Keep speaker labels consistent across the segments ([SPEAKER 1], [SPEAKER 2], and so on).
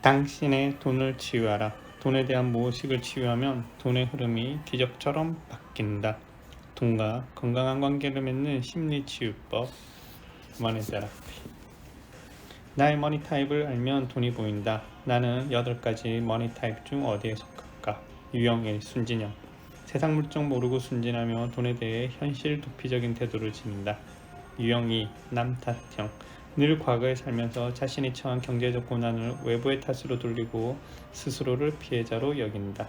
[SPEAKER 1] 당신의 돈을 치유하라. 돈에 대한 무의식을 치유하면 돈의 흐름이 기적처럼 바뀐다. 돈과 건강한 관계를 맺는 심리치유법 머니 테라피. 나의 머니 타입을 알면 돈이 보인다. 나는 8가지 머니 타입 중 어디에 속할까? 유형 1. 순진형. 세상 물정 모르고 순진하며 돈에 대해 현실 도피적인 태도를 지닌다. 유형 2. 남탓형. 늘 과거에 살면서 자신이 처한 경제적 고난을 외부의 탓으로 돌리고 스스로를 피해자로 여긴다.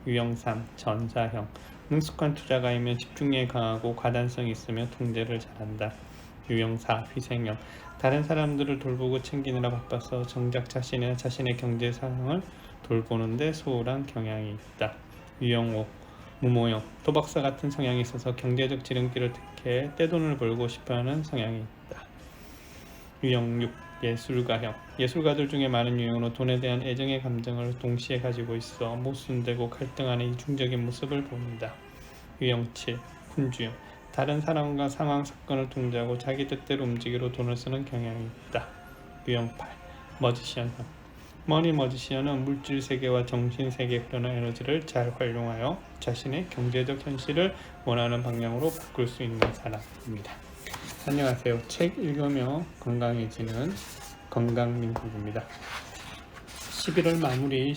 [SPEAKER 1] 유형 3. 전사형. 능숙한 투자가이며 집중력이 강하고 과단성이 있으며 통제를 잘한다. 유형 4. 희생형. 다른 사람들을 돌보고 챙기느라 바빠서 정작 자신의 경제 상황을 돌보는데 소홀한 경향이 있다. 유형 5. 무모형. 도박사 같은 성향이 있어서 경제적 지름길을 택해 떼돈을 벌고 싶어하는 성향이 있다. 유형 6. 예술가형. 예술가들 중에 많은 유형으로 돈에 대한 애정의 감정을 동시에 가지고 있어 모순되고 갈등하는 이중적인 모습을 보인다. 유형 7. 군주형. 다른 사람과 상황, 사건을 통제하고 자기 뜻대로 움직이로 돈을 쓰는 경향이 있다. 유형 8. 머지시언형. 머니 머지시언은 물질 세계와 정신 세계에 흐르는 에너지를 잘 활용하여 자신의 경제적 현실을 원하는 방향으로 바꿀 수 있는 사람입니다. 안녕하세요. 책 읽으며 건강해지는 건강민국입니다. 11월 마무리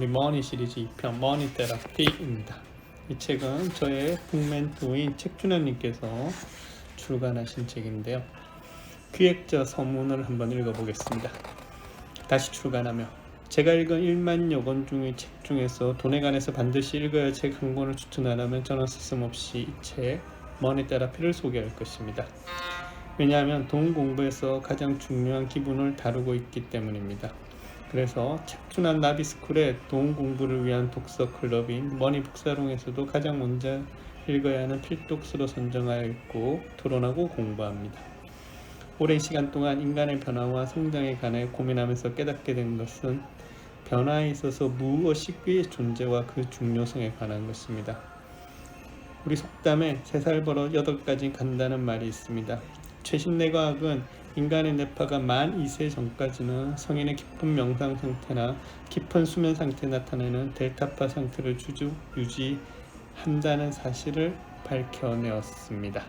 [SPEAKER 1] 머니 시리즈 2편 머니 테라피입니다. 이 책은 저의 북멘토인 책준현님께서 출간하신 책인데요. 기획자 서문을 한번 읽어보겠습니다. 다시 출간하며 제가 읽은 1만여 권 중의 책 중에서 돈에 관해서 반드시 읽어야 할 책 한 권을 추천하라면 저는 스스럼없이 이 책 머니 테라피를 소개할 것입니다. 왜냐하면 돈 공부에서 가장 중요한 기본을 다루고 있기 때문입니다. 그래서 책준한 나비스쿨의 돈 공부를 위한 독서 클럽인 머니 북사롱에서도 가장 먼저 읽어야 하는 필독서로 선정하여 읽고 토론하고 공부합니다. 오랜 시간 동안 인간의 변화와 성장에 관해 고민하면서 깨닫게 된 것은 변화에 있어서 무의식의 존재와 그 중요성에 관한 것입니다. 우리 속담에 3살 벌어 8가지 간다는 말이 있습니다. 최신 뇌과학은 인간의 뇌파가 만 2세 전까지는 성인의 깊은 명상 상태나 깊은 수면 상태에 나타내는 델타파 상태를 유지한다는 사실을 밝혀내었습니다.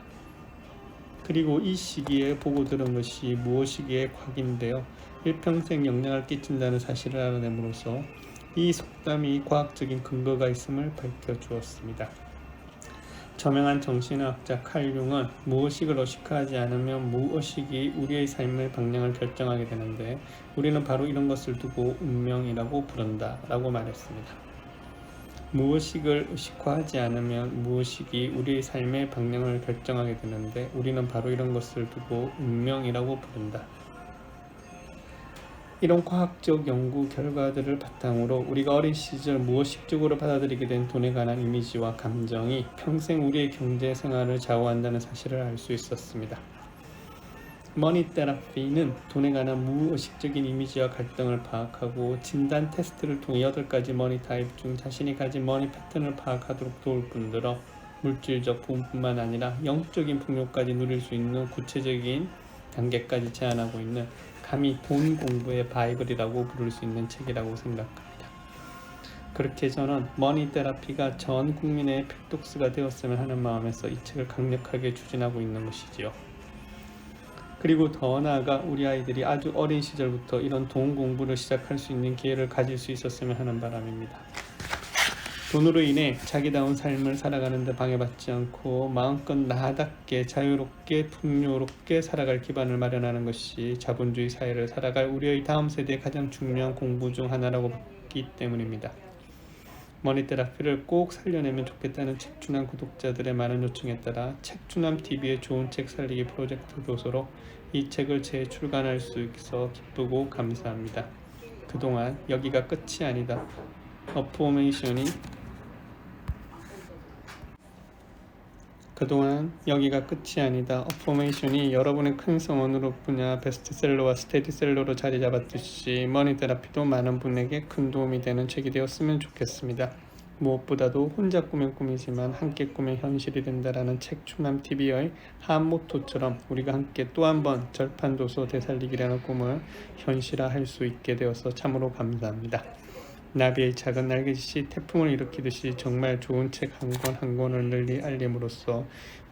[SPEAKER 1] 그리고 이 시기에 보고 들은 것이 무의식의 과학인데요. 일평생 영향을 끼친다는 사실을 알아냄으로써 이 속담이 과학적인 근거가 있음을 밝혀주었습니다. 저명한 정신의학자 칼 융은 무의식을 의식하지 않으면 무의식이 우리의 삶의 방향을 결정하게 되는데 우리는 바로 이런 것을 두고 운명이라고 부른다 라고 말했습니다. 무의식을 의식화하지 않으면 무의식이 우리의 삶의 방향을 결정하게 되는데 우리는 바로 이런 것을 두고 운명이라고 부른다. 이런 과학적 연구 결과들을 바탕으로 우리가 어린 시절 무의식적으로 받아들이게 된 돈에 관한 이미지와 감정이 평생 우리의 경제 생활을 좌우한다는 사실을 알 수 있었습니다. 머니 테라피는 돈에 관한 무의식적인 이미지와 갈등을 파악하고 진단 테스트를 통해 8가지 머니 타입 중 자신이 가진 머니 패턴을 파악하도록 도울 뿐더러 물질적 부분뿐만 아니라 영적인 풍요까지 누릴 수 있는 구체적인 단계까지 제안하고 있는 감히 돈 공부의 바이블이라고 부를 수 있는 책이라고 생각합니다. 그렇게 저는 머니 테라피가 전 국민의 필독스가 되었으면 하는 마음에서 이 책을 강력하게 추진하고 있는 것이지요. 그리고 더 나아가 우리 아이들이 아주 어린 시절부터 이런 돈 공부를 시작할 수 있는 기회를 가질 수 있었으면 하는 바람입니다. 돈으로 인해 자기다운 삶을 살아가는 데 방해받지 않고 마음껏 나답게 자유롭게 풍요롭게 살아갈 기반을 마련하는 것이 자본주의 사회를 살아갈 우리의 다음 세대의 가장 중요한 공부 중 하나라고 봤기 때문입니다. 머니 테라피를 꼭 살려내면 좋겠다는 책준함 구독자들의 많은 요청에 따라 책준함TV의 좋은 책 살리기 프로젝트 교소로 이 책을 재출간할 수 있어 기쁘고 감사합니다. 그동안 여기가 끝이 아니다. 어포메이션이 여러분의 큰 성원으로 분야 베스트셀러와 스테디셀러로 자리 잡았듯이 머니 테라피도 많은 분에게 큰 도움이 되는 책이 되었으면 좋겠습니다. 무엇보다도 혼자 꾸면 꿈이지만 함께 꾸면 현실이 된다라는 책 충남TV의 한 모토처럼 우리가 함께 또 한 번 절판도서 되살리기라는 꿈을 현실화할 수 있게 되어서 참으로 감사합니다. 나비의 작은 날개짓이 태풍을 일으키듯이 정말 좋은 책 한 권 한 권을 널리 알림으로써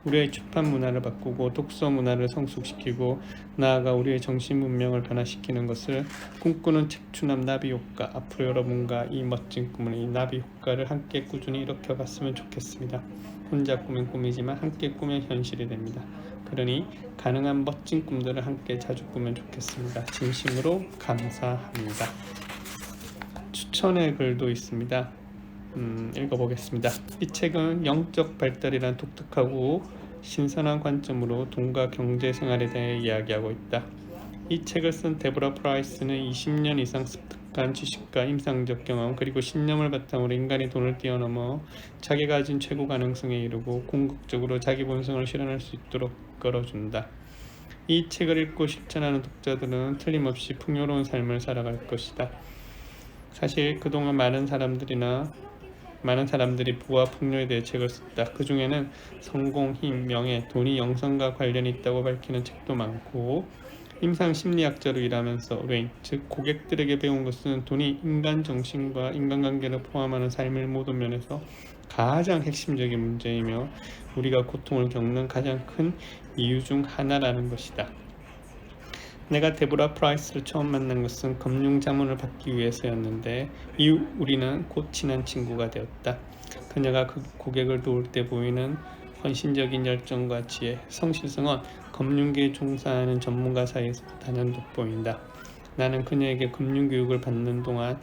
[SPEAKER 1] 우리의 출판 문화를 바꾸고 독서 문화를 성숙시키고 나아가 우리의 정신 문명을 변화시키는 것을 꿈꾸는 책추남 나비 효과, 앞으로 여러분과 이 멋진 꿈을, 이 나비 효과를 함께 꾸준히 일으켜갔으면 좋겠습니다. 혼자 꾸면 꿈이지만 함께 꾸면 현실이 됩니다. 그러니 가능한 멋진 꿈들을 함께 자주 꾸면 좋겠습니다. 진심으로 감사합니다. 추천의 글도 있습니다. 읽어보겠습니다. 이 책은 영적 발달이란 독특하고 신선한 관점으로 돈과 경제 생활에 대해 이야기하고 있다. 이 책을 쓴 데보라 프라이스는 20년 이상 습득한 지식과 임상적 경험 그리고 신념을 바탕으로 인간이 돈을 뛰어넘어 자기가 가진 최고 가능성에 이르고 궁극적으로 자기 본성을 실현할 수 있도록 끌어준다. 이 책을 읽고 실천하는 독자들은 틀림없이 풍요로운 삶을 살아갈 것이다. 사실 그동안 많은 사람들이 부와 풍요에 대해 책을 썼다. 그 중에는 성공, 힘, 명예, 돈이 영성과 관련이 있다고 밝히는 책도 많고 임상 심리학자로 일하면서 즉 고객들에게 배운 것은 돈이 인간 정신과 인간관계를 포함하는 삶의 모든 면에서 가장 핵심적인 문제이며 우리가 고통을 겪는 가장 큰 이유 중 하나라는 것이다. 내가 데보라 프라이스를 처음 만난 것은 금융 자문을 받기 위해서였는데 이후 우리는 곧 친한 친구가 되었다. 그녀가 그 고객을 도울 때 보이는 헌신적인 열정과 지혜, 성실성은 금융계에 종사하는 전문가 사이에서 단연 돋보인다. 나는 그녀에게 금융교육을 받는 동안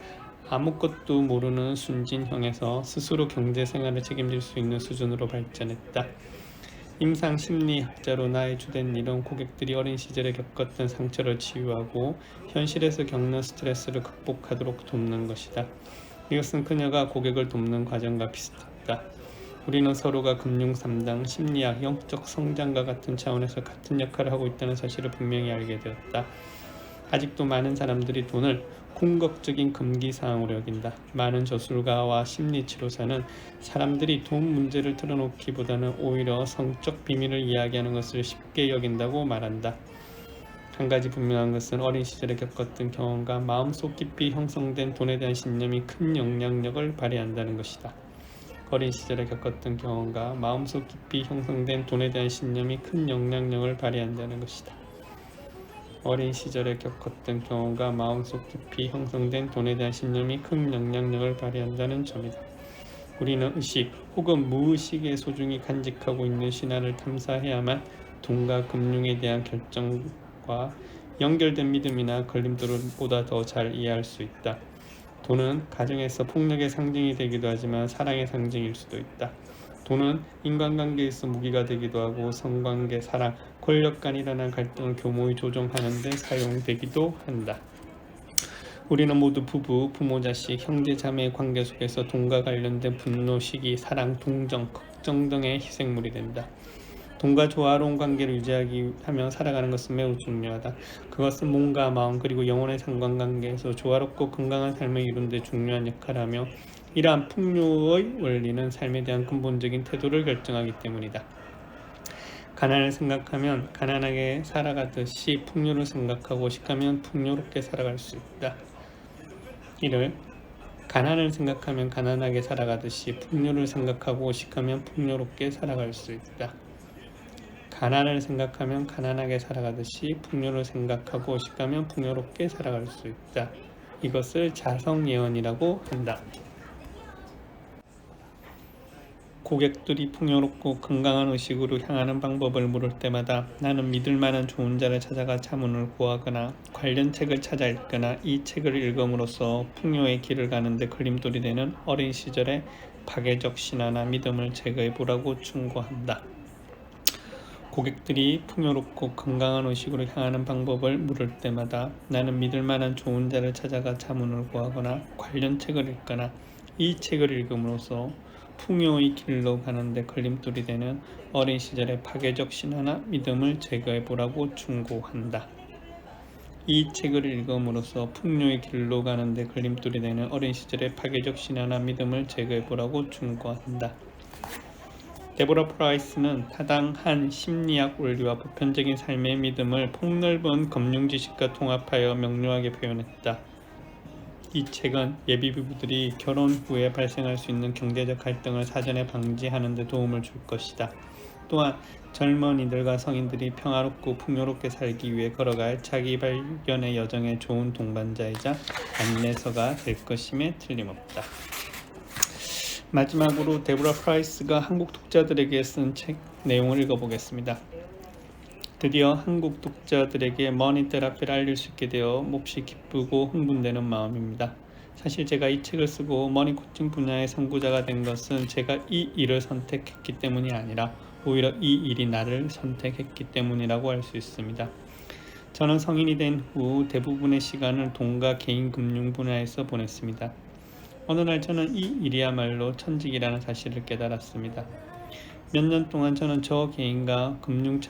[SPEAKER 1] 아무것도 모르는 순진형에서 스스로 경제생활을 책임질 수 있는 수준으로 발전했다. 임상 심리학자로 나의 주된 일은 고객들이 어린 시절에 겪었던 상처를 치유하고 현실에서 겪는 스트레스를 극복하도록 돕는 것이다. 이것은 그녀가 고객을 돕는 과정과 비슷했다. 우리는 서로가 금융 3당, 심리학, 영적 성장과 같은 차원에서 같은 역할을 하고 있다는 사실을 분명히 알게 되었다. 아직도 많은 사람들이 돈을 궁극적인 금기사항으로 여긴다. 많은 저술가와 심리치료사는 사람들이 돈 문제를 털어놓기보다는 오히려 성적 비밀을 이야기하는 것을 쉽게 여긴다고 말한다. 한 가지 분명한 것은 어린 시절에 겪었던 경험과 마음속 깊이 형성된 돈에 대한 신념이 큰 영향력을 발휘한다는 것이다. 어린 시절에 겪었던 경험과 마음속 깊이 형성된 돈에 대한 신념이 큰 영향력을 발휘한다는 것이다. 어린 시절에 겪었던 경험과 마음속 깊이 형성된 돈에 대한 신념이 큰 영향력을 발휘한다는 점이다. 우리는 의식 혹은 무의식에 소중히 간직하고 있는 신화를 탐사해야만 돈과 금융에 대한 결정과 연결된 믿음이나 걸림돌을 보다 더 잘 이해할 수 있다. 돈은 가정에서 폭력의 상징이 되기도 하지만 사랑의 상징일 수도 있다. 돈은 인간관계에서 무기가 되기도 하고 성관계, 사랑, 권력 간 일어난 갈등을 교모히 조정하는 데 사용되기도 한다. 우리는 모두 부부, 부모, 자식, 형제, 자매의 관계 속에서 돈과 관련된 분노, 시기, 사랑, 동정, 걱정 등의 희생물이 된다. 돈과 조화로운 관계를 유지하기 하며 살아가는 것은 매우 중요하다. 그것은 몸과 마음 그리고 영혼의 상관관계에서 조화롭고 건강한 삶을 이루는 데 중요한 역할을 하며 이러한 풍요의 원리는 삶에 대한 근본적인 태도를 결정하기 때문이다. 가난을 생각하면 가난하게 살아가듯이 풍요를 생각하고 오직하면 풍요롭게 살아갈 수 있다. 이를 가난을 생각하면 가난하게 살아가듯이 풍요를 생각하고 오직하면 풍요롭게 살아갈 수 있다. 가난을 생각하면 가난하게 살아가듯이 풍요를 생각하고 오직하면 풍요롭게 살아갈 수 있다. 이것을 자성예언이라고 한다. 고객들이 풍요롭고 건강한 의식으로 향하는 방법을 물을 때마다 나는 믿을 만한 좋은 자를 찾아가 자문을 구하거나 관련 책을 찾아 읽거나 이 책을 읽음으로써 풍요의 길을 가는 데 걸림돌이 되는 어린 시절의 파괴적 신화나 믿음을 제거해 보라고 충고한다. 고객들이 풍요롭고 건강한 의식으로 향하는 방법을 물을 때마다 나는 믿을 만한 좋은 자를 찾아가 자문을 구하거나 관련 책을 읽거나 이 책을 읽음으로써 풍요의 길로 가는데 걸림돌이 되는 어린 시절의 파괴적 신화나 믿음을 제거해 보라고 충고한다. 이 책을 읽음으로써 풍요의 길로 가는데 걸림돌이 되는 어린 시절의 파괴적 신화나 믿음을 제거해보라고 충고한다. 데보라 프라이스는 타당한 심리학 원리와 보편적인 삶의 믿음을 폭넓은 금융 지식과 통합하여 명료하게 표현했다. 이 책은 예비부부들이 결혼 후에 발생할 수 있는 경제적 갈등을 사전에 방지하는 데 도움을 줄 것이다. 또한 젊은이들과 성인들이 평화롭고 풍요롭게 살기 위해 걸어갈 자기 발견의 여정에 좋은 동반자이자 안내서가 될 것임에 틀림없다. 마지막으로 데보라 프라이스가 한국 독자들에게 쓴 책 내용을 읽어보겠습니다. 드디어 한국 독자들에게 머니 테라피를 알릴 수 있게 되어 몹시 기쁘고 흥분되는 마음입니다. 사실 제가 이 책을 쓰고 머니 코칭 분야의 선구자가 된 것은 제가 이 일을 선택했기 때문이 아니라 오히려 이 일이 나를 선택했기 때문이라고 할 수 있습니다. 저는 성인이 된 후 대부분의 시간을 돈과 개인 금융 분야에서 보냈습니다. 어느 날 저는 이 일이야말로 천직이라는 사실을 깨달았습니다. 몇 년 동안 저는 저 개인과 금융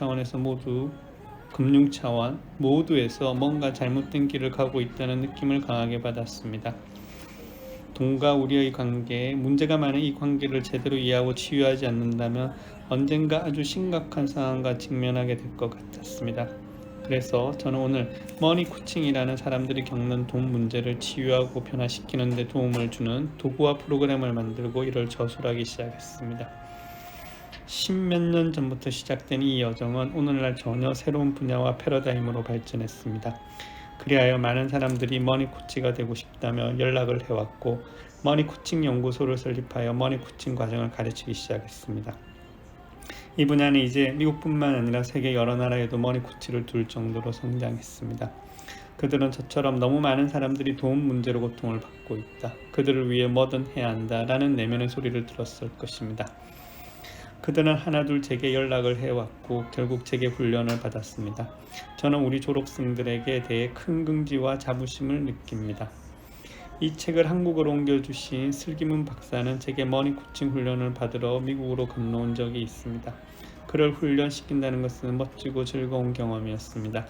[SPEAKER 1] 차원 모두에서 뭔가 잘못된 길을 가고 있다는 느낌을 강하게 받았습니다. 돈과 우리의 관계에 문제가 많은 이 관계를 제대로 이해하고 치유하지 않는다면 언젠가 아주 심각한 상황과 직면하게 될 것 같았습니다. 그래서 저는 오늘 머니 코칭이라는 사람들이 겪는 돈 문제를 치유하고 변화시키는 데 도움을 주는 도구와 프로그램을 만들고 이를 저술하기 시작했습니다. 십몇 년 전부터 시작된 이 여정은 오늘날 전혀 새로운 분야와 패러다임으로 발전했습니다. 그리하여 많은 사람들이 머니 코치가 되고 싶다며 연락을 해왔고 머니 코칭 연구소를 설립하여 머니 코칭 과정을 가르치기 시작했습니다. 이 분야는 이제 미국뿐만 아니라 세계 여러 나라에도 머니 코치를 둘 정도로 성장했습니다. 그들은 저처럼 너무 많은 사람들이 돈 문제로 고통을 받고 있다. 그들을 위해 뭐든 해야 한다라는 내면의 소리를 들었을 것입니다. 그들은 하나둘 제게 연락을 해왔고 결국 제게 훈련을 받았습니다. 저는 우리 졸업생들에게 대해 큰 긍지와 자부심을 느낍니다. 이 책을 한국어로 옮겨주신 슬기문 박사는 제게 머니 코칭 훈련을 받으러 미국으로 건너온 적이 있습니다. 그를 훈련시킨다는 것은 멋지고 즐거운 경험이었습니다.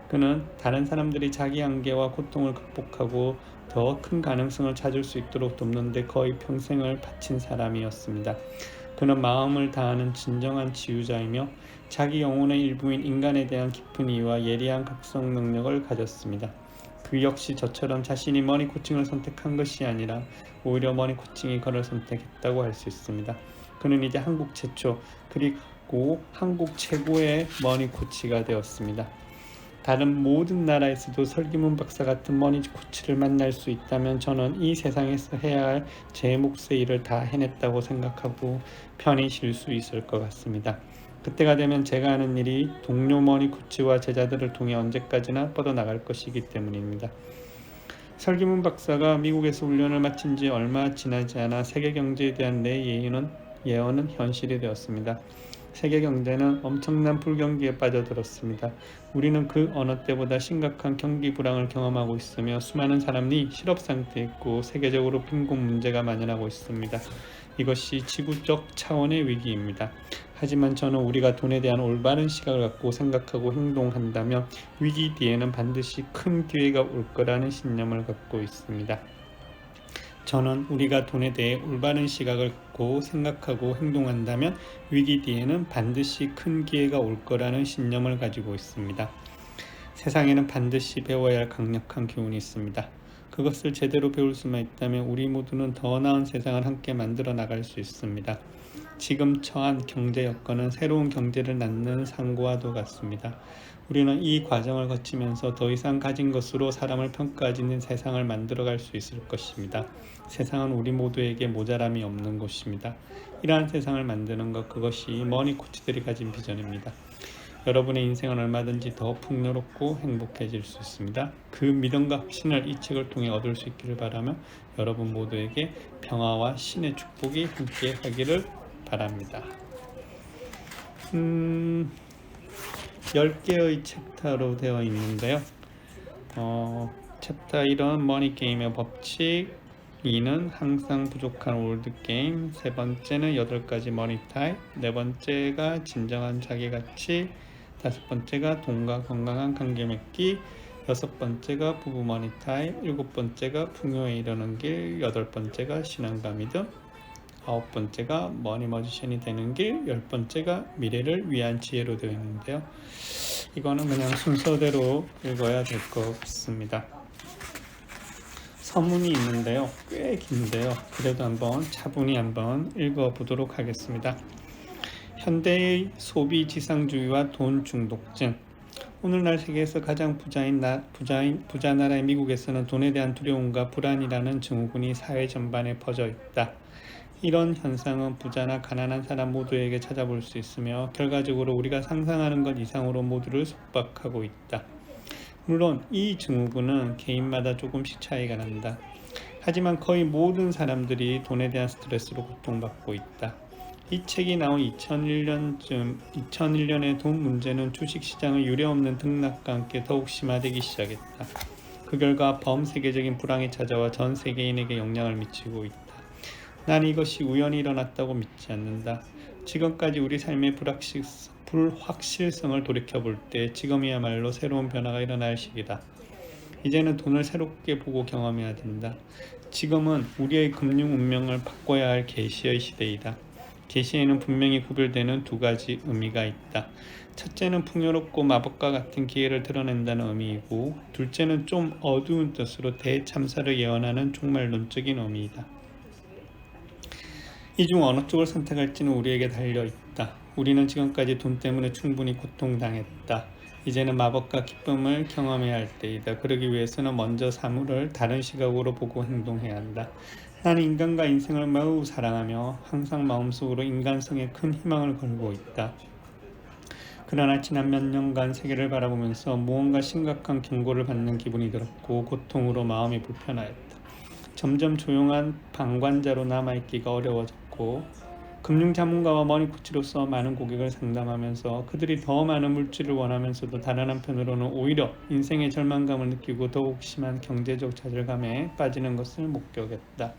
[SPEAKER 1] 그는 다른 사람들이 자기 한계와 고통을 극복하고 더 큰 가능성을 찾을 수 있도록 돕는 데 거의 평생을 바친 사람이었습니다. 그는 마음을 다하는 진정한 치유자이며 자기 영혼의 일부인 인간에 대한 깊은 이해와 예리한 각성 능력을 가졌습니다. 그 역시 저처럼 자신이 머니 코칭을 선택한 것이 아니라 오히려 머니 코칭이 그를 선택했다고 할 수 있습니다. 그는 이제 한국 최초 그리고 한국 최고의 머니 코치가 되었습니다. 다른 모든 나라에서도 설기문 박사 같은 머니 코치를 만날 수 있다면 저는 이 세상에서 해야 할 제 몫의 일을 다 해냈다고 생각하고 편히 쉴 수 있을 것 같습니다. 그때가 되면 제가 하는 일이 동료 머니 코치와 제자들을 통해 언제까지나 뻗어나갈 것이기 때문입니다. 설기문 박사가 미국에서 훈련을 마친 지 얼마 지나지 않아 세계 경제에 대한 내 예언은 현실이 되었습니다. 세계 경제는 엄청난 불경기에 빠져들었습니다. 우리는 그 어느 때보다 심각한 경기 불황을 경험하고 있으며 수많은 사람이 실업 상태에 있고 세계적으로 빈곤 문제가 만연하고 있습니다. 이것이 지구적 차원의 위기입니다. 하지만 저는 우리가 돈에 대한 올바른 시각을 갖고 생각하고 행동한다면 위기 뒤에는 반드시 큰 기회가 올 거라는 신념을 갖고 있습니다. 저는 우리가 돈에 대해 올바른 시각을 갖고 생각하고 행동한다면 위기 뒤에는 반드시 큰 기회가 올 거라는 신념을 가지고 있습니다. 세상에는 반드시 배워야 할 강력한 교훈이 있습니다. 그것을 제대로 배울 수만 있다면 우리 모두는 더 나은 세상을 함께 만들어 나갈 수 있습니다. 지금 처한 경제 여건은 새로운 경제를 낳는 상고와도 같습니다. 우리는 이 과정을 거치면서 더 이상 가진 것으로 사람을 평가하지는 세상을 만들어갈 수 있을 것입니다. 세상은 우리 모두에게 모자람이 없는 곳입니다. 이러한 세상을 만드는 것, 그것이 머니 코치들이 가진 비전입니다. 여러분의 인생은 얼마든지 더 풍요롭고 행복해질 수 있습니다. 그 믿음과 확신을 이 책을 통해 얻을 수 있기를 바라며 여러분 모두에게 평화와 신의 축복이 함께 하기를 바랍니다. 10개의 챕터로 되어 있는데요. 챕터 1은 머니게임의 법칙, 2는 항상 부족한 올드게임, 세 번째는 8가지 머니타입, 네 번째가 진정한 자기가치, 다섯 번째가 돈과 건강한 관계 맺기, 6번째가 부부 머니타임, 7번째가 풍요에 이르는 길, 8번째가 신앙과 믿음, 9번째가 머니 머지션이 되는 길, 10번째가 미래를 위한 지혜로 되어 있는데요. 이거는 그냥 순서대로 읽어야 될 것 같습니다. 서문이 있는데요. 꽤 긴데요. 그래도 한번 차분히 한번 읽어보도록 하겠습니다. 현대의 소비 지상주의와 돈 중독증. 오늘날 세계에서 가장 부자 나라의 미국에서는 돈에 대한 두려움과 불안이라는 증후군이 사회 전반에 퍼져 있다. 이런 현상은 부자나 가난한 사람 모두에게 찾아볼 수 있으며 결과적으로 우리가 상상하는 것 이상으로 모두를 속박하고 있다. 물론 이 증후군은 개인마다 조금씩 차이가 난다. 하지만 거의 모든 사람들이 돈에 대한 스트레스로 고통받고 있다. 이 책이 나온 2001년에 돈 문제는 주식시장의 유례없는 등락과 함께 더욱 심화되기 시작했다. 그 결과 범세계적인 불황이 찾아와 전 세계인에게 영향을 미치고 있다. 나는 이것이 우연히 일어났다고 믿지 않는다. 지금까지 우리 삶의 불확실성을 돌이켜볼 때 지금이야말로 새로운 변화가 일어날 시기다. 이제는 돈을 새롭게 보고 경험해야 된다. 지금은 우리의 금융 운명을 바꿔야 할 계시의 시대이다. 계시에는 분명히 구별되는 두 가지 의미가 있다. 첫째는 풍요롭고 마법과 같은 기회를 드러낸다는 의미이고, 둘째는 좀 어두운 뜻으로 대참사를 예언하는 종말론적인 의미이다. 이 중 어느 쪽을 선택할지는 우리에게 달려있다. 우리는 지금까지 돈 때문에 충분히 고통당했다. 이제는 마법과 기쁨을 경험해야 할 때이다. 그러기 위해서는 먼저 사물을 다른 시각으로 보고 행동해야 한다. 나는 인간과 인생을 매우 사랑하며 항상 마음속으로 인간성에 큰 희망을 걸고 있다. 그러나 지난 몇 년간 세계를 바라보면서 무언가 심각한 경고를 받는 기분이 들었고 고통으로 마음이 불편하였다. 점점 조용한 방관자로 남아있기가 어려워졌고 금융자문가와 머니코치로서 많은 고객을 상담하면서 그들이 더 많은 물질을 원하면서도 다른 한편으로는 오히려 인생의 절망감을 느끼고 더욱 심한 경제적 좌절감에 빠지는 것을 목격했다.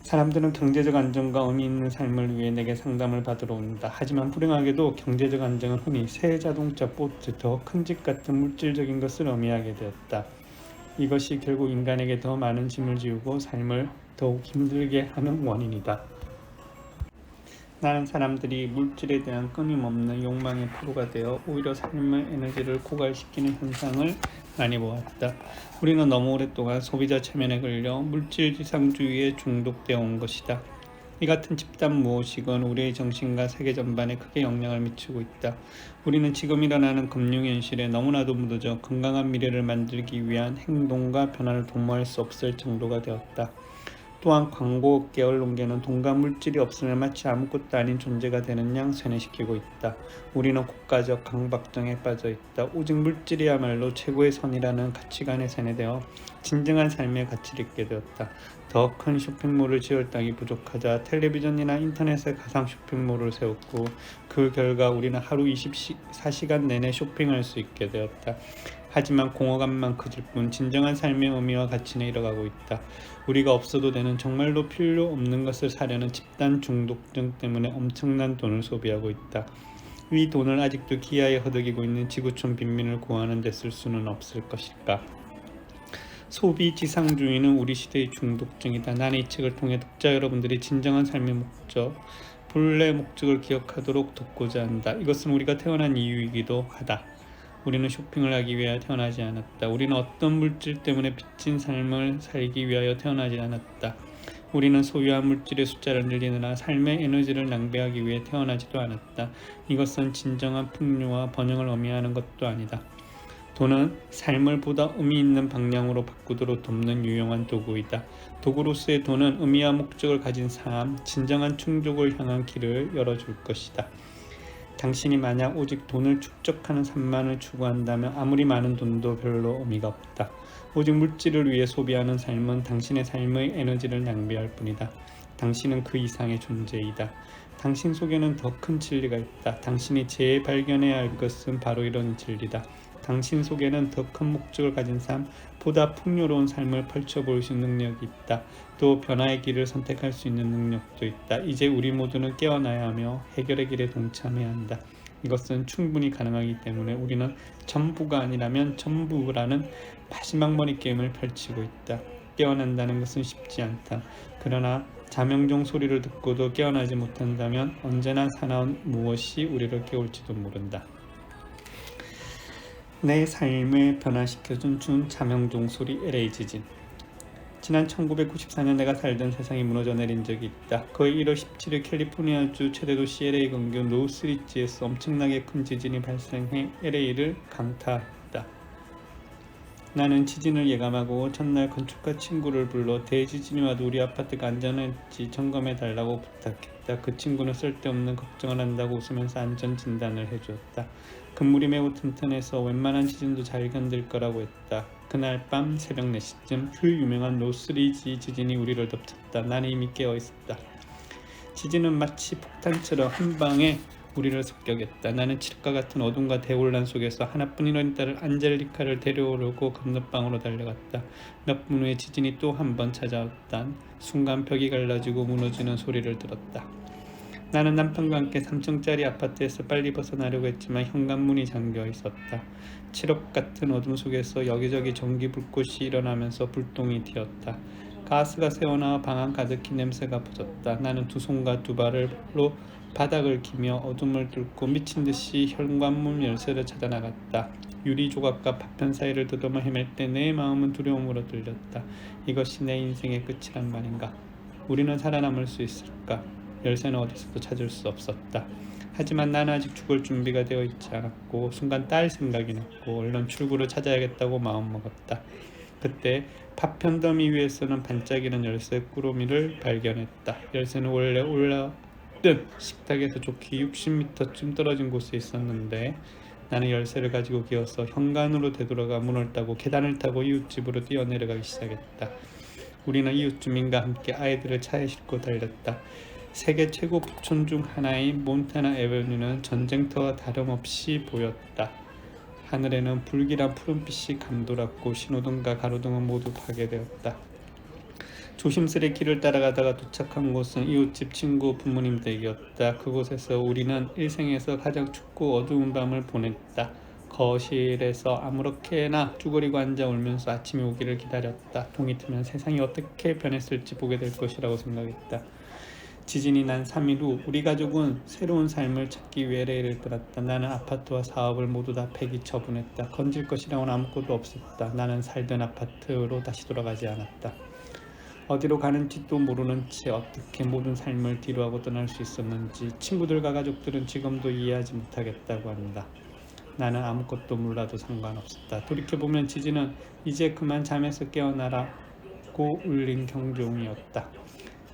[SPEAKER 1] 사람들은 경제적 안정과 의미 있는 삶을 위해 내게 상담을 받으러 온다. 하지만 불행하게도 경제적 안정은 흔히 새 자동차, 보트, 더 큰 집 같은 물질적인 것을 의미하게 되었다. 이것이 결국 인간에게 더 많은 짐을 지우고 삶을 더욱 힘들게 하는 원인이다. 나는 사람들이 물질에 대한 끊임없는 욕망의 포로가 되어 오히려 삶의 에너지를 고갈시키는 현상을 많이 보았다. 우리는 너무 오랫동안 소비자 체면에 걸려 물질지상주의에 중독되어 온 것이다. 이 같은 집단 무의식은 우리의 정신과 세계 전반에 크게 영향을 미치고 있다. 우리는 지금 일어나는 금융현실에 너무나도 묻어져 건강한 미래를 만들기 위한 행동과 변화를 도모할 수 없을 정도가 되었다. 또한 광고업계 언론계는 돈과 물질이 없으면 마치 아무것도 아닌 존재가 되는 양 세뇌시키고 있다. 우리는 고가적 강박증에 빠져 있다. 오직 물질이야말로 최고의 선이라는 가치관에 세뇌되어 진정한 삶의 가치를 잊게 되었다. 더 큰 쇼핑몰을 지을 땅이 부족하자 텔레비전이나 인터넷에 가상 쇼핑몰을 세웠고 그 결과 우리는 하루 24시간 내내 쇼핑할 수 있게 되었다. 하지만 공허감만 커질 뿐 진정한 삶의 의미와 가치는 잃어가고 있다. 우리가 없어도 되는 정말로 필요 없는 것을 사려는 집단 중독증 때문에 엄청난 돈을 소비하고 있다. 이 돈을 아직도 기아에 허덕이고 있는 지구촌 빈민을 구하는 데 쓸 수는 없을 것일까? 소비 지상주의는 우리 시대의 중독증이다. 나는 이 책을 통해 독자 여러분들이 진정한 삶의 목적, 본래 목적을 기억하도록 돕고자 한다. 이것은 우리가 태어난 이유이기도 하다. 우리는 쇼핑을 하기 위하여 태어나지 않았다. 우리는 어떤 물질 때문에 빚진 삶을 살기 위하여 태어나지 않았다. 우리는 소유한 물질의 숫자를 늘리느라 삶의 에너지를 낭비하기 위해 태어나지도 않았다. 이것은 진정한 풍요와 번영을 의미하는 것도 아니다. 돈은 삶을 보다 의미 있는 방향으로 바꾸도록 돕는 유용한 도구이다. 도구로서의 돈은 의미와 목적을 가진 삶, 진정한 충족을 향한 길을 열어줄 것이다. 당신이 만약 오직 돈을 축적하는 삶만을 추구한다면 아무리 많은 돈도 별로 의미가 없다. 오직 물질을 위해 소비하는 삶은 당신의 삶의 에너지를 낭비할 뿐이다. 당신은 그 이상의 존재이다. 당신 속에는 더 큰 진리가 있다. 당신이 재발견해야 할 것은 바로 이런 진리다. 당신 속에는 더 큰 목적을 가진 삶, 보다 풍요로운 삶을 펼쳐볼 수 있는 능력이 있다. 또 변화의 길을 선택할 수 있는 능력도 있다. 이제 우리 모두는 깨어나야 하며 해결의 길에 동참해야 한다. 이것은 충분히 가능하기 때문에 우리는 전부가 아니라면 전부라는 마지막 머리 게임을 펼치고 있다. 깨어난다는 것은 쉽지 않다. 그러나 자명종 소리를 듣고도 깨어나지 못한다면 언제나 사나운 무엇이 우리를 깨울지도 모른다. 내 삶을 변화시켜준 준 자명종 소리 LA 지진. 지난 1994년 내가 살던 세상이 무너져 내린 적이 있다. 거의 1월 17일 캘리포니아주 최대 도시 LA 근교 노스리지에서 엄청나게 큰 지진이 발생해 LA를 강타했다. 나는 지진을 예감하고 전날 건축가 친구를 불러 대지진이 와도 우리 아파트가 안전한지 점검해달라고 부탁했다. 그 친구는 쓸데없는 걱정을 한다고 웃으면서 안전 진단을 해주었다. 건물이 매우 튼튼해서 웬만한 지진도 잘 견딜 거라고 했다. 그날 밤 새벽 4시쯤 그 유명한 노스리지 지진이 우리를 덮쳤다. 나는 이미 깨어있었다. 지진은 마치 폭탄처럼 한 방에 우리를 습격했다. 나는 칠흑과 같은 어둠과 대혼란 속에서 하나뿐인 어린딸을 안젤리카를 데려오려고 건너방으로 달려갔다. 몇 분 후에 지진이 또 한 번 찾아왔다. 순간 벽이 갈라지고 무너지는 소리를 들었다. 나는 남편과 함께 3층짜리 아파트에서 빨리 벗어나려고 했지만 현관문이 잠겨 있었다. 칠흑 같은 어둠 속에서 여기저기 전기 불꽃이 일어나면서 불똥이 튀었다. 가스가 새어나와 방 안 가득히 냄새가 퍼졌다. 나는 두 손과 두 발로 바닥을 기며 어둠을 뚫고 미친 듯이 현관문 열쇠를 찾아 나갔다. 유리 조각과 파편 사이를 뜯어며 헤맬 때 내 마음은 두려움으로 들렸다. 이것이 내 인생의 끝이란 말인가? 우리는 살아남을 수 있을까? 열쇠는 어디서도 찾을 수 없었다. 하지만 난 아직 죽을 준비가 되어 있지 않았고 순간 딸 생각이 났고 얼른 출구를 찾아야겠다고 마음먹었다. 그때 파편 더미 위에서는 반짝이는 열쇠 꾸러미를 발견했다. 열쇠는 원래 올라왔던 식탁에서 좋게 60m쯤 떨어진 곳에 있었는데 나는 열쇠를 가지고 기어서 현관으로 되돌아가 문을 따고 계단을 타고 이웃집으로 뛰어내려가기 시작했다. 우리는 이웃 주민과 함께 아이들을 차에 싣고 달렸다. 세계 최고 북촌 중 하나인 몬타나 에베뉴는 전쟁터와 다름없이 보였다. 하늘에는 불길한 푸른빛이 감돌았고 신호등과 가로등은 모두 파괴되었다. 조심스레 길을 따라가다가 도착한 곳은 이웃집 친구 부모님 댁이었다. 그곳에서 우리는 일생에서 가장 춥고 어두운 밤을 보냈다. 거실에서 아무렇게나 쭈그리고 앉아 울면서 아침이 오기를 기다렸다. 동이 트면 세상이 어떻게 변했을지 보게 될 것이라고 생각했다. 지진이 난 3일 후 우리 가족은 새로운 삶을 찾기 위해 LA를 떠났다. 나는 아파트와 사업을 모두 다 폐기 처분했다. 건질 것이라고는 아무것도 없었다. 나는 살던 아파트로 다시 돌아가지 않았다. 어디로 가는지도 모르는 채 어떻게 모든 삶을 뒤로하고 떠날 수 있었는지 친구들과 가족들은 지금도 이해하지 못하겠다고 한다. 나는 아무것도 몰라도 상관없었다. 돌이켜보면 지진은 이제 그만 잠에서 깨어나라고 울린 경종이었다.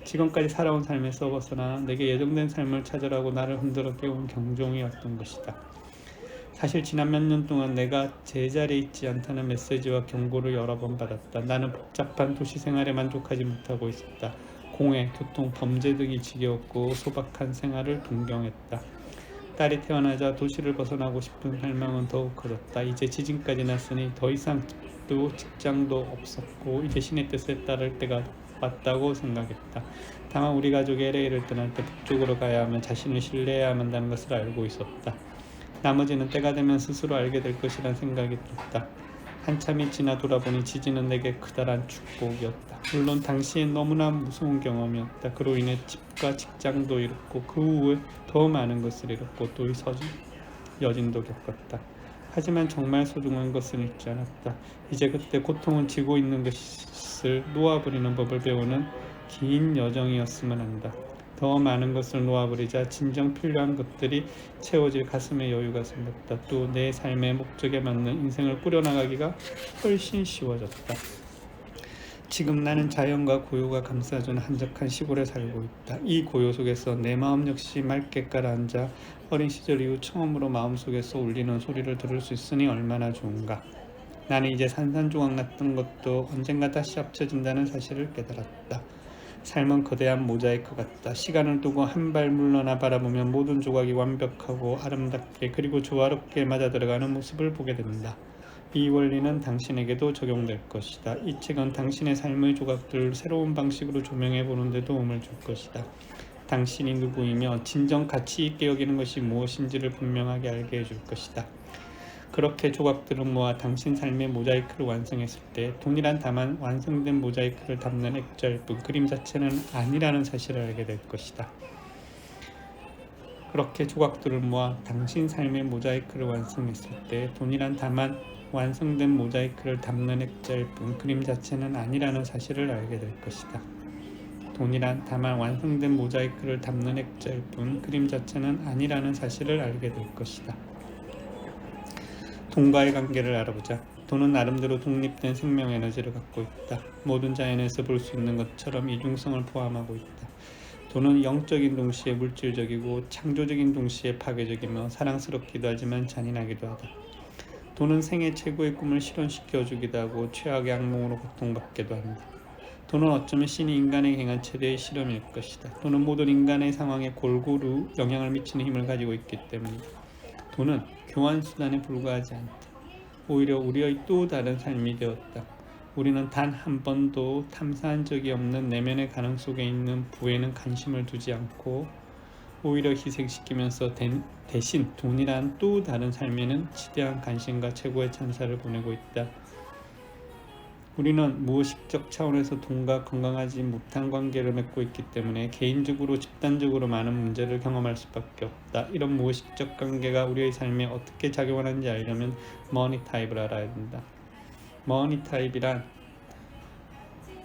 [SPEAKER 1] 지금까지 살아온 삶에서 벗어나 내게 예정된 삶을 찾으라고 나를 흔들어 깨운 경종이었던 것이다. 사실 지난 몇 년 동안 내가 제자리에 있지 않다는 메시지와 경고를 여러 번 받았다. 나는 복잡한 도시 생활에 만족하지 못하고 있었다. 공해, 교통, 범죄 등이 지겨웠고 소박한 생활을 동경했다. 딸이 태어나자 도시를 벗어나고 싶은 갈망은 더욱 커졌다. 이제 지진까지 났으니 더 이상 집도 직장도 없었고 이제 신의 뜻에 따를 때가 왔다고 생각했다. 다만 우리 가족이 LA를 떠날 때 북쪽으로 가야 하면 자신을 신뢰해야 한다는 것을 알고 있었다. 나머지는 때가 되면 스스로 알게 될 것이란 생각이 들었다. 한참이 지나 돌아보니 지진은 내게 크다란 축복이었다. 물론 당시엔 너무나 무서운 경험이었다. 그로 인해 집과 직장도 잃었고 그 후에 더 많은 것을 잃었고 또 여진도 겪었다. 하지만 정말 소중한 것은 잊지 않았다. 이제 그때 고통은 지고 있는 것을 놓아버리는 법을 배우는 긴 여정이었으면 한다. 더 많은 것을 놓아버리자 진정 필요한 것들이 채워질 가슴에 여유가 생겼다. 또 내 삶의 목적에 맞는 인생을 꾸려나가기가 훨씬 쉬워졌다. 지금 나는 자연과 고요가 감싸주는 한적한 시골에 살고 있다. 이 고요 속에서 내 마음 역시 맑게 가라앉아 어린 시절 이후 처음으로 마음속에서 울리는 소리를 들을 수 있으니 얼마나 좋은가. 나는 이제 산산조각 났던 것도 언젠가 다시 합쳐진다는 사실을 깨달았다. 삶은 거대한 모자이크 같다. 시간을 두고 한 발 물러나 바라보면 모든 조각이 완벽하고 아름답게 그리고 조화롭게 맞아들어가는 모습을 보게 된다. 이 원리는 당신에게도 적용될 것이다. 이 책은 당신의 삶의 조각들을 새로운 방식으로 조명해 보는 데 도움을 줄 것이다. 당신이 누구이며 진정 가치 있게 여기는 것이 무엇인지를 분명하게 알게 해줄 것이다. 그렇게 조각들을 모아 당신 삶의 모자이크를 완성했을 때 돈이란 다만 완성된 모자이크를 담는 액자일 뿐 그림 자체는 아니라는 사실을 알게 될 것이다. 그렇게 조각들을 모아 당신 삶의 모자이크를 완성했을 때 돈이란 다만 완성된 모자이크를 담는 액자일 뿐 그림 자체는 아니라는 사실을 알게 될 것이다. 돈이란 다만 완성된 모자이크를 담는 액자일 뿐 그림 자체는 아니라는 사실을 알게 될 것이다. 돈과의 관계를 알아보자. 돈은 나름대로 독립된 생명 에너지를 갖고 있다. 모든 자연에서 볼 수 있는 것처럼 이중성을 포함하고 있다. 돈은 영적인 동시에 물질적이고 창조적인 동시에 파괴적이며 사랑스럽기도 하지만 잔인하기도 하다. 돈은 생애 최고의 꿈을 실현시켜 주기도 하고 최악의 악몽으로 고통받기도 한다. 돈은 어쩌면 신이 인간에 행한 최대의 실험일 것이다. 돈은 모든 인간의 상황에 골고루 영향을 미치는 힘을 가지고 있기 때문이다. 돈은 교환수단에 불과하지 않다. 오히려 우리의 또 다른 삶이 되었다. 우리는 단 한 번도 탐사한 적이 없는 내면의 가능 속에 있는 부에는 관심을 두지 않고 오히려 희생시키면서 대신 돈이란 또 다른 삶에는 지대한 관심과 최고의 찬사를 보내고 있다. 우리는 무의식적 차원에서 돈과 건강하지 못한 관계를 맺고 있기 때문에 개인적으로 집단적으로 많은 문제를 경험할 수밖에 없다. 이런 무의식적 관계가 우리의 삶에 어떻게 작용하는지 알려면 머니 타입을 알아야 된다. 머니 타입이란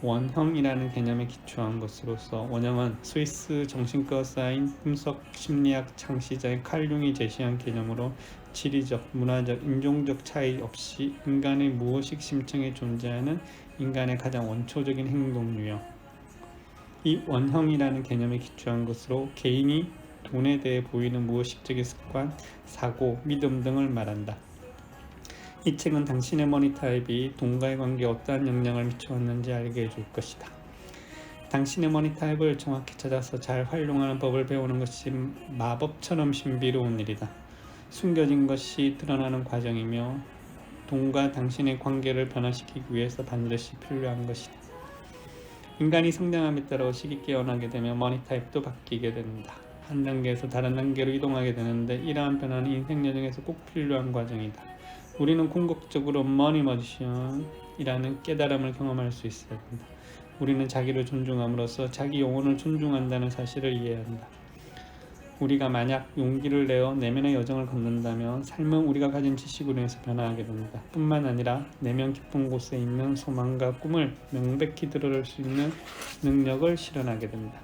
[SPEAKER 1] 원형이라는 개념에 기초한 것으로서 원형은 스위스 정신과 의사인 분석 심리학 창시자인 칼 융이 제시한 개념으로 지리적, 문화적, 인종적 차이 없이 인간의 무의식 심층에 존재하는 인간의 가장 원초적인 행동 유형. 이 원형이라는 개념에 기초한 것으로 개인이 돈에 대해 보이는 무의식적인 습관, 사고, 믿음 등을 말한다. 이 책은 당신의 머니 타입이 돈과의 관계에 어떠한 영향을 미쳐왔는지 알게 해줄 것이다. 당신의 머니 타입을 정확히 찾아서 잘 활용하는 법을 배우는 것이 마법처럼 신비로운 일이다. 숨겨진 것이 드러나는 과정이며 돈과 당신의 관계를 변화시키기 위해서 반드시 필요한 것이다. 인간이 성장함에 따라 의식이 깨어나게 되면 머니 타입도 바뀌게 된다. 한 단계에서 다른 단계로 이동하게 되는데 이러한 변화는 인생 여정에서 꼭 필요한 과정이다. 우리는 궁극적으로 머니 머지션이라는 깨달음을 경험할 수 있어야 한다. 우리는 자기를 존중함으로써 자기 영혼을 존중한다는 사실을 이해해야 한다. 우리가 만약 용기를 내어 내면의 여정을 걷는다면 삶은 우리가 가진 지식으로 인해서 변화하게 됩니다. 뿐만 아니라 내면 깊은 곳에 있는 소망과 꿈을 명백히 드러낼 수 있는 능력을 실현하게 됩니다.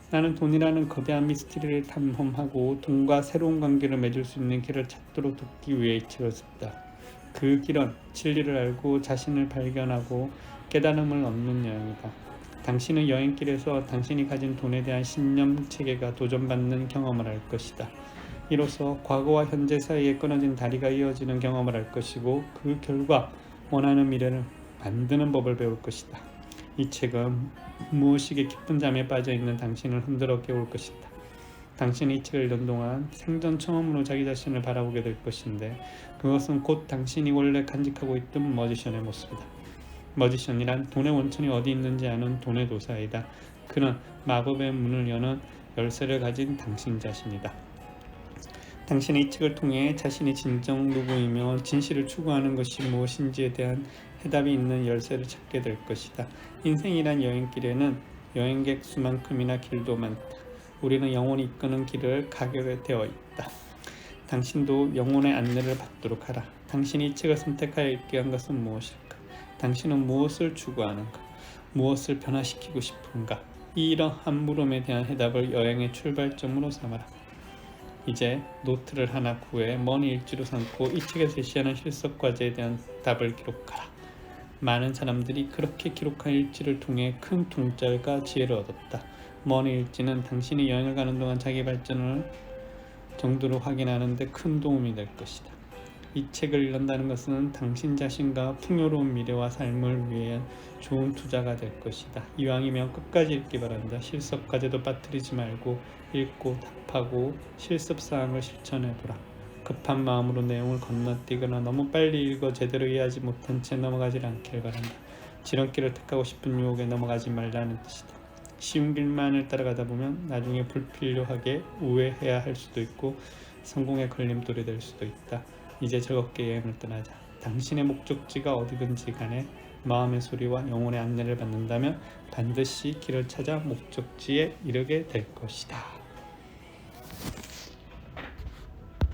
[SPEAKER 1] 나는 돈이라는 거대한 미스터리를 탐험하고 돈과 새로운 관계를 맺을 수 있는 길을 찾도록 돕기 위해 이 책을 썼다. 그 길은 진리를 알고 자신을 발견하고 깨달음을 얻는 여행이다. 당신은 여행길에서 당신이 가진 돈에 대한 신념 체계가 도전받는 경험을 할 것이다. 이로써 과거와 현재 사이에 끊어진 다리가 이어지는 경험을 할 것이고 그 결과 원하는 미래를 만드는 법을 배울 것이다. 이 책은 무의식의 깊은 잠에 빠져있는 당신을 흔들어 깨울 것이다. 당신이 이 책을 읽는 동안 생전 처음으로 자기 자신을 바라보게 될 것인데 그것은 곧 당신이 원래 간직하고 있던 머지션의 모습이다. 머지션이란 돈의 원천이 어디 있는지 아는 돈의 도사이다. 그는 마법의 문을 여는 열쇠를 가진 당신 자신이다. 당신의 이 책을 통해 자신이 진정 누구이며 진실을 추구하는 것이 무엇인지에 대한 해답이 있는 열쇠를 찾게 될 것이다. 인생이란 여행길에는 여행객 수만큼이나 길도 많다. 우리는 영혼이 이끄는 길을 가게 되어 있다. 당신도 영혼의 안내를 받도록 하라. 당신이 이 책을 선택하여 읽게 한 것은 무엇일까? 당신은 무엇을 추구하는가? 무엇을 변화시키고 싶은가? 이러한 물음에 대한 해답을 여행의 출발점으로 삼아라. 이제 노트를 하나 구해 머니 일지로 삼고 이 책에 제시하는 실습 과제에 대한 답을 기록하라. 많은 사람들이 그렇게 기록한 일지를 통해 큰 통찰과 지혜를 얻었다. 머니 일지는 당신이 여행을 가는 동안 자기 발전을 정도로 확인하는 데 큰 도움이 될 것이다. 이 책을 읽는다는 것은 당신 자신과 풍요로운 미래와 삶을 위해 좋은 투자가 될 것이다. 이왕이면 끝까지 읽기 바란다. 실습 과제도 빠뜨리지 말고 읽고 답하고 실습사항을 실천해보라. 급한 마음으로 내용을 건너뛰거나 너무 빨리 읽어 제대로 이해하지 못한 채 넘어가지 않길 바란다. 지름길을 택하고 싶은 유혹에 넘어가지 말라는 뜻이다. 쉬운 길만을 따라가다 보면 나중에 불필요하게 우회해야 할 수도 있고 성공의 걸림돌이 될 수도 있다. 이제 즐겁게 여행을 떠나자. 당신의 목적지가 어디든지 간에 마음의 소리와 영혼의 안내를 받는다면 반드시 길을 찾아 목적지에 이르게 될 것이다.